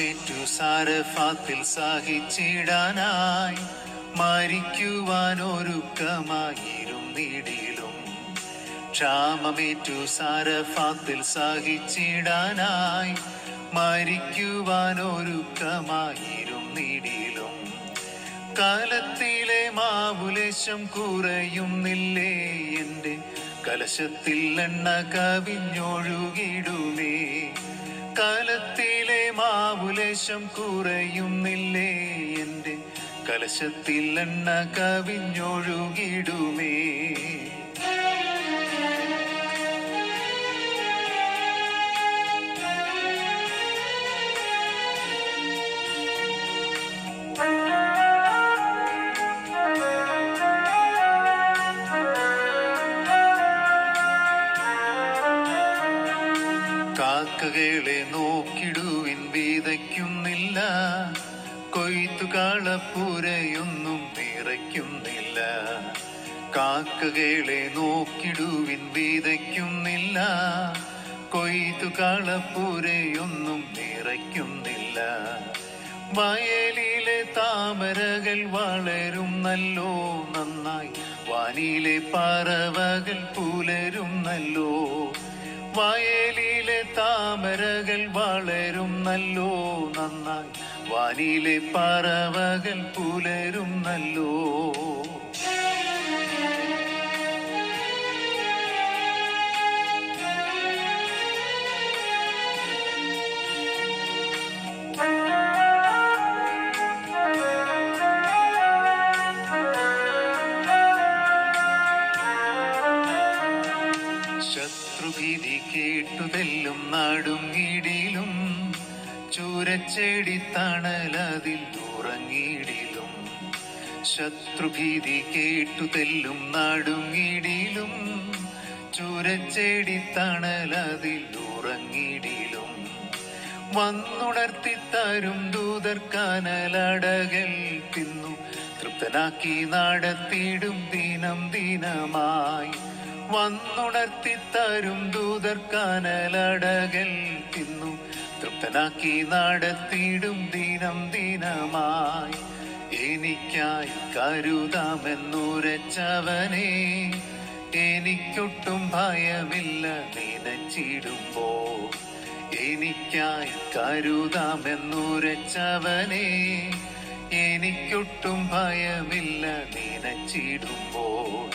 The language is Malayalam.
ക്ഷാമമേറ്റു സാരഫാത്തിൽ സഹിച്ചിടാനായി മരിക്കുവാൻ ഒരുക്കമായിരുന്നിടിലും ക്ഷാമമേറ്റു സാരഫാത്തിൽ സഹിച്ചിടാനായി മരിക്കുവാൻ ഒരുക്കമായിരുന്നിടിലും കാലത്തിലെ മാവുലേശം കുറയുന്നില്ലേ എൻ്റെ കലശത്തിൽ എണ്ണ കവിഞ്ഞൊഴുകിടുമേ കാലത്തിലെ മാവുലേശം കുറയുന്നില്ലേ എൻ്റെ കലശത്തിൽ എണ്ണ കവിഞ്ഞൊഴുകിടുമേ കാക്കകളെ നോക്കിടുവിൻ വിതയ്ക്കുന്നില്ല കൊയ്ത്തുകാളപ്പുരയൊന്നും നിറയ്ക്കുന്നില്ല കാക്കകളെ നോക്കിടുവിൻ വിതയ്ക്കുന്നില്ല കൊയ്ത്തുകാളപ്പുരയൊന്നും നിറയ്ക്കുന്നില്ല വയലിലെ താമരകൾ വളരും നല്ലോ നന്നായി വാനിലെ പറവകൾ പുലരും നല്ലോ വയലിലെ താമരകൾ വളരും നല്ലോ നന്നായി വാനിലെ പറവകൾ പുലരും നല്ലോ ശത്രുഭീതി കേട്ടുതെല്ലും നടുങ്ങിടിലും ചൂരച്ചെടി തണലതിൽ ഉറങ്ങിടിലും ശത്രുഭീതി കേട്ടുതെല്ലും നടുങ്ങിടിലും ചൂരച്ചെടി തണലതിൽ ഉറങ്ങിടിലും വന്നുണർത്തി തരും ദൂതർ കനലടകൾ തിന്നു തൃപ്തനാക്കി നടത്തിയിടും ദിനം ദിനമായി വന്നുണർത്തി തരും ദൂതർ കനലടകൾ തിന്നു തൃപ്തനാക്കി നടത്തിയിടും ദിനം ദിനമായി എനിക്കായി കരുതാമെന്നുരച്ചവനെ എനിക്കൊട്ടും ഭയമില്ല നനച്ചിടുമ്പോ എനിക്കായി കരുതാമെന്നുരച്ചവനെ എനിക്കൊട്ടും ഭയമില്ല നനച്ചിടുമ്പോൾ